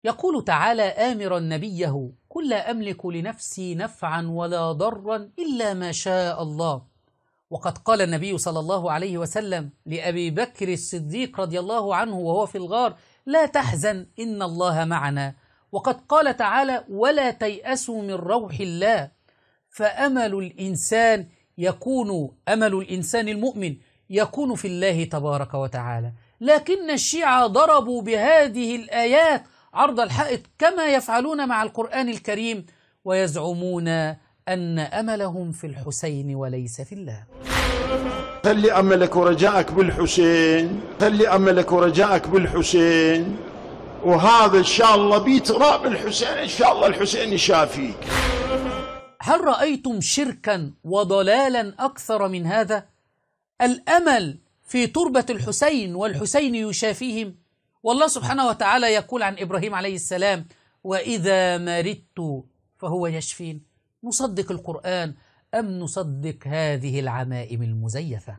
يقول تعالى آمرا نبيه: قل لا أملك لنفسي نفعا ولا ضرا إلا ما شاء الله. وقد قال النبي صلى الله عليه وسلم لأبي بكر الصديق رضي الله عنه وهو في الغار: لا تحزن إن الله معنا. وقد قال تعالى: ولا تيأسوا من روح الله. فأمل الإنسان المؤمن يكون في الله تبارك وتعالى. لكن الشيعة ضربوا بهذه الآيات عرض الحائط كما يفعلون مع القرآن الكريم، ويزعمون أن أملهم في الحسين وليس في الله. خلي أملك ورجائك بالحسين، خلي أملك ورجائك بالحسين، وهذا إن شاء الله بتراب الحسين، إن شاء الله الحسين يشافيك. هل رأيتم شركا وضلالا أكثر من هذا؟ الأمل في تربة الحسين والحسين يشافيهم. والله سبحانه وتعالى يقول عن إبراهيم عليه السلام: وإذا مرضت فهو يشفين. نصدق القرآن أم نصدق هذه العمائم المزيفة؟